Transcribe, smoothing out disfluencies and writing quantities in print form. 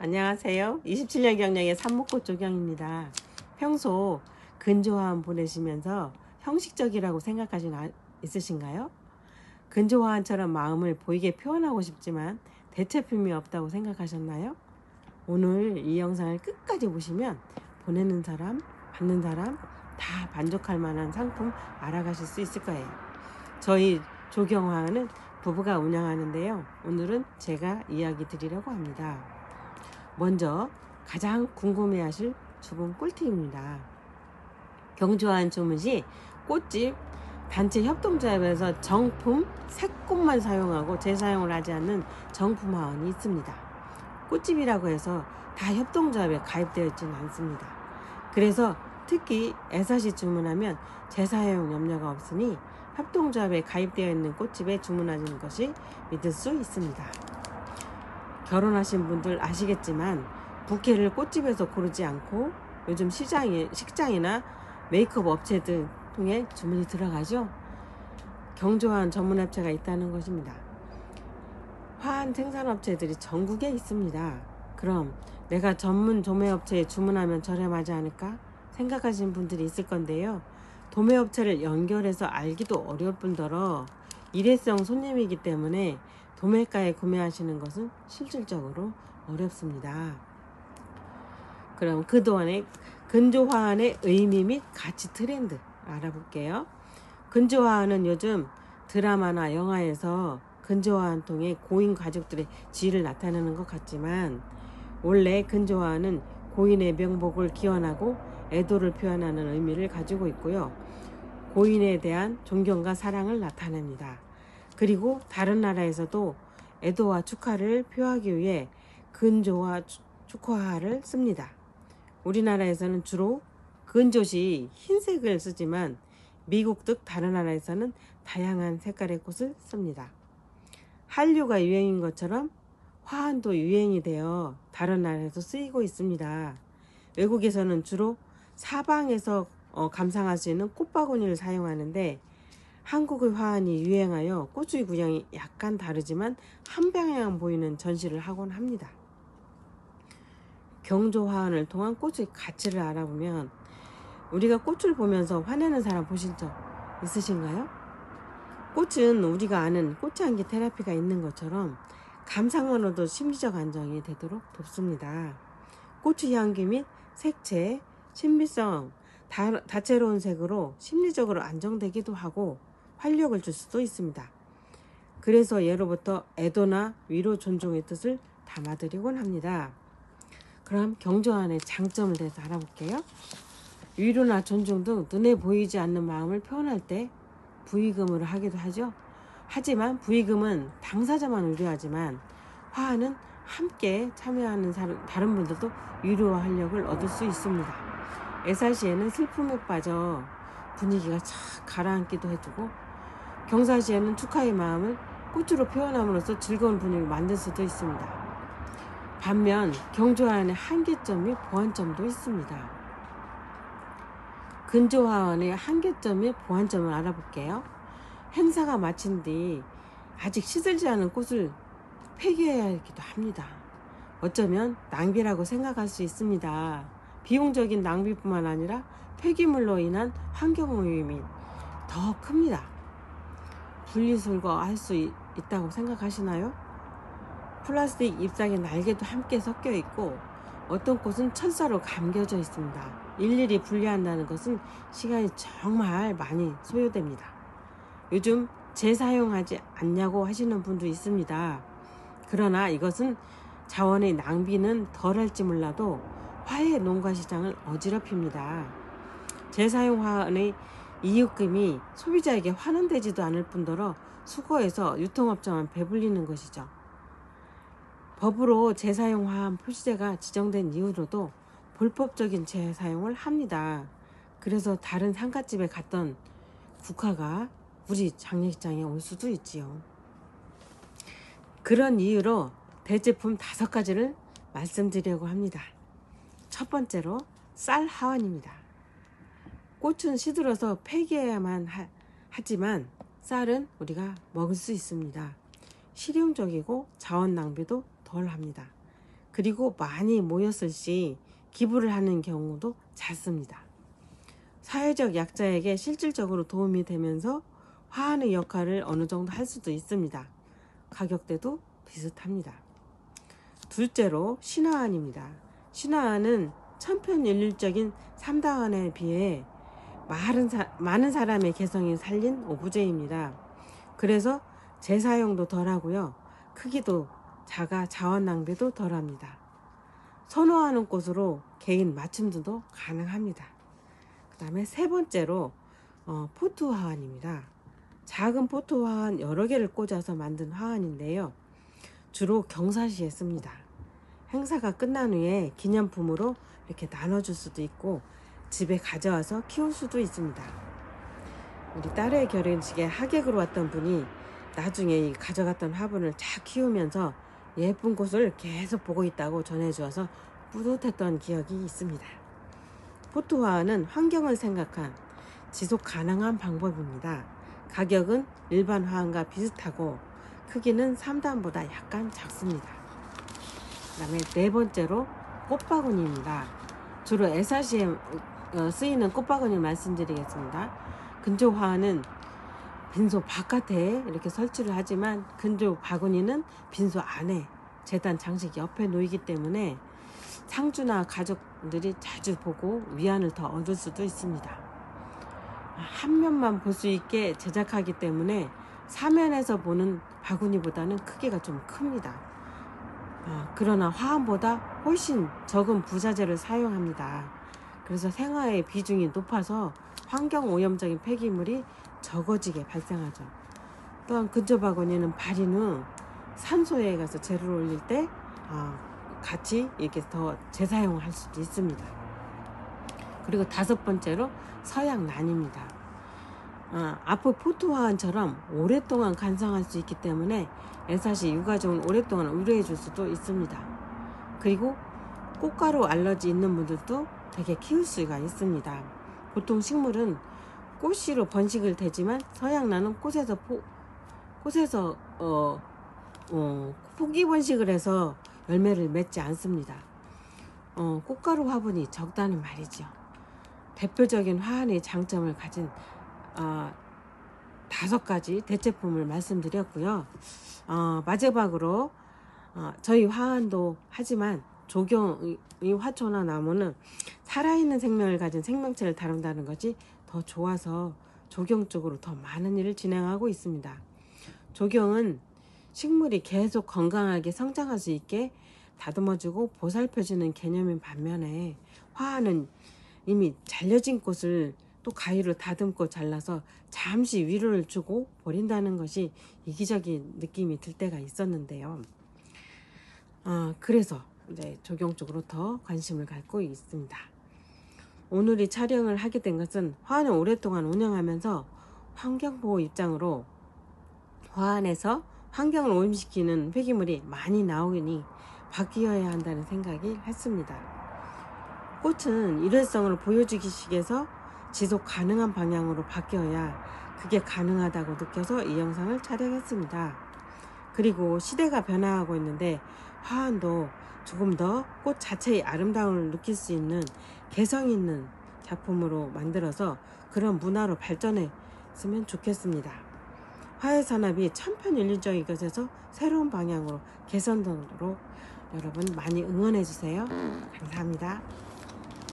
안녕하세요. 27년 경력의 산목꽃 조경입니다. 평소 근조화환 보내시면서 형식적이라고 생각하신 있으신가요? 근조화환처럼 마음을 보이게 표현하고 싶지만 대체품이 없다고 생각하셨나요? 오늘 이 영상을 끝까지 보시면 보내는 사람, 받는 사람 다 만족할 만한 상품 알아가실 수 있을 거예요. 저희 조경화환은 부부가 운영하는데요. 오늘은 제가 이야기 드리려고 합니다. 먼저 가장 궁금해하실 주문 꿀팁입니다. 경조화환 주문 시 꽃집 단체 협동조합에서 정품 새꽃만 사용하고 재사용을 하지 않는 정품 화환이 있습니다. 꽃집이라고 해서 다 협동조합에 가입되어 있지는 않습니다. 그래서 특히 애사시 주문하면 재사용 염려가 없으니 협동조합에 가입되어 있는 꽃집에 주문하는 것이 믿을 수 있습니다. 결혼하신 분들 아시겠지만 부케를 꽃집에서 고르지 않고 요즘 식장이나 메이크업 업체 등 통해 주문이 들어가죠. 경조화환 전문 업체가 있다는 것입니다. 화환 생산업체들이 전국에 있습니다. 그럼 내가 전문 도매업체에 주문하면 저렴하지 않을까 생각하시는 분들이 있을 건데요. 도매업체를 연결해서 알기도 어려울 뿐더러 일회성 손님이기 때문에 도매가에 구매하시는 것은 실질적으로 어렵습니다. 그럼 그동안의 근조화환의 의미 및 가치 트렌드 알아볼게요. 근조화환은 요즘 드라마나 영화에서 근조화환 통해 고인 가족들의 지위를 나타내는 것 같지만 원래 근조화환은 고인의 명복을 기원하고 애도를 표현하는 의미를 가지고 있고요. 고인에 대한 존경과 사랑을 나타냅니다. 그리고 다른 나라에서도 애도와 축하를 표하기 위해 근조와 축화를 씁니다. 우리나라에서는 주로 근조시 흰색을 쓰지만 미국 등 다른 나라에서는 다양한 색깔의 꽃을 씁니다. 한류가 유행인 것처럼 화환도 유행이 되어 다른 나라에서 쓰이고 있습니다. 외국에서는 주로 사방에서 감상할 수 있는 꽃바구니를 사용하는데 한국의 화환이 유행하여 꽃의 구형이 약간 다르지만 한 방향 보이는 전시를 하곤 합니다. 경조화환을 통한 꽃의 가치를 알아보면 우리가 꽃을 보면서 화내는 사람 보신 적 있으신가요? 꽃은 우리가 아는 꽃향기 테라피가 있는 것처럼 감상만으로도 심리적 안정이 되도록 돕습니다. 꽃의 향기 및 색채, 신비성, 다채로운 색으로 심리적으로 안정되기도 하고 활력을 줄 수도 있습니다. 그래서 예로부터 애도나 위로 존중의 뜻을 담아드리곤 합니다. 그럼 경조화환의 장점을 대해서 알아볼게요. 위로나 존중 등 눈에 보이지 않는 마음을 표현할 때 부의금을 하기도 하죠. 하지만 부의금은 당사자만 위로하지만 화환은 함께 참여하는 다른 분들도 위로와 활력을 얻을 수 있습니다. 애사시에는 슬픔에 빠져 분위기가 착 가라앉기도 해주고 경사시에는 축하의 마음을 꽃으로 표현함으로써 즐거운 분위기를 만들 수도 있습니다. 반면 경조화환의 한계점 및 보완점도 있습니다. 근조화환의 한계점 및 보완점을 알아볼게요. 행사가 마친 뒤 아직 시들지 않은 꽃을 폐기해야 하기도 합니다. 어쩌면 낭비라고 생각할 수 있습니다. 비용적인 낭비뿐만 아니라 폐기물로 인한 환경오염이 더 큽니다. 분리수거할 수 있다고 생각하시나요? 플라스틱 잎사귀 날개도 함께 섞여 있고 어떤 꽃은 철사로 감겨져 있습니다. 일일이 분리한다는 것은 시간이 정말 많이 소요됩니다. 요즘 재사용하지 않냐고 하시는 분도 있습니다. 그러나 이것은 자원의 낭비는 덜할지 몰라도 화훼 농가 시장을 어지럽힙니다. 재사용 화환의 이익금이 소비자에게 환원되지도 않을 뿐더러 수거해서 유통업자만 배불리는 것이죠. 법으로 재사용 화환 표시제가 지정된 이후로도 불법적인 재사용을 합니다. 그래서 다른 상가집에 갔던 국화가 우리 장례식장에 올 수도 있지요. 그런 이유로 대제품 5가지를 말씀드리려고 합니다. 첫 번째로 쌀 화환입니다. 꽃은 시들어서 폐기해야만 하지만 쌀은 우리가 먹을 수 있습니다. 실용적이고 자원 낭비도 덜 합니다. 그리고 많이 모였을 시 기부를 하는 경우도 잦습니다. 사회적 약자에게 실질적으로 도움이 되면서 화환의 역할을 어느 정도 할 수도 있습니다. 가격대도 비슷합니다. 둘째로 신화환입니다. 신화환은 천편일률적인 삼다환에 비해 많은 사람의 개성이 살린 오브제입니다. 그래서 재사용도 덜하고요. 크기도 작아 자원 낭비도 덜합니다. 선호하는 꽃으로 개인 맞춤도 가능합니다. 그 다음에 세 번째로 포트 화환입니다. 작은 포트 화환 여러 개를 꽂아서 만든 화환인데요. 주로 경사시에 씁니다. 행사가 끝난 후에 기념품으로 이렇게 나눠줄 수도 있고 집에 가져와서 키울 수도 있습니다. 우리 딸의 결혼식에 하객으로 왔던 분이 나중에 이 가져갔던 화분을 잘 키우면서 예쁜 꽃을 계속 보고 있다고 전해주어서 뿌듯했던 기억이 있습니다. 포트 화환은 환경을 생각한 지속 가능한 방법입니다. 가격은 일반 화환과 비슷하고 크기는 3단보다 약간 작습니다. 그 다음에 네 번째로 꽃바구니입니다. 주로 애사시에 쓰이는 꽃바구니를 말씀드리겠습니다. 근조 화환은 빈소 바깥에 이렇게 설치를 하지만 근조 바구니는 빈소 안에 제단 장식 옆에 놓이기 때문에 상주나 가족들이 자주 보고 위안을 더 얻을 수도 있습니다. 한 면만 볼 수 있게 제작하기 때문에 사면에서 보는 바구니보다는 크기가 좀 큽니다. 그러나 화환보다 훨씬 적은 부자재를 사용합니다. 그래서 생화의 비중이 높아서 환경오염적인 폐기물이 적어지게 발생하죠. 또한 근조 바구니는 발인 후 산소에 가서 재료를 올릴 때 같이 이렇게 더 재사용할 수도 있습니다. 그리고 다섯 번째로 서양란입니다. 앞의 포트 화환처럼 오랫동안 간성할 수 있기 때문에 애사시 유가족을 오랫동안 의뢰해 줄 수도 있습니다. 그리고 꽃가루 알러지 있는 분들도 되게 키울 수가 있습니다. 보통 식물은 꽃씨로 번식을 되지만 서양란은 꽃에서 포기 번식을 해서 열매를 맺지 않습니다. 꽃가루 화분이 적다는 말이죠. 대표적인 화환의 장점을 가진 5가지 대체품을 말씀드렸고요. 마지막으로 저희 화환도 하지만 조경의 화초나 나무는 살아있는 생명을 가진 생명체를 다룬다는 것이 더 좋아서 조경 쪽으로 더 많은 일을 진행하고 있습니다. 조경은 식물이 계속 건강하게 성장할 수 있게 다듬어주고 보살펴주는 개념인 반면에 화환은 이미 잘려진 꽃을 또 가위로 다듬고 잘라서 잠시 위로를 주고 버린다는 것이 이기적인 느낌이 들 때가 있었는데요. 그래서 이제 조경 쪽으로 더 관심을 갖고 있습니다. 오늘 이 촬영을 하게 된 것은 화환을 오랫동안 운영하면서 환경보호 입장으로 화환에서 환경을 오염시키는 폐기물이 많이 나오니 바뀌어야 한다는 생각이 했습니다. 꽃은 일회성을 보여주기 위해서 지속 가능한 방향으로 바뀌어야 그게 가능하다고 느껴서 이 영상을 촬영했습니다. 그리고 시대가 변화하고 있는데 화환도 조금 더 꽃 자체의 아름다움을 느낄 수 있는 개성 있는 작품으로 만들어서 그런 문화로 발전했으면 좋겠습니다. 화훼산업이 천편일률적인 것에서 새로운 방향으로 개선되도록 여러분 많이 응원해 주세요. 감사합니다.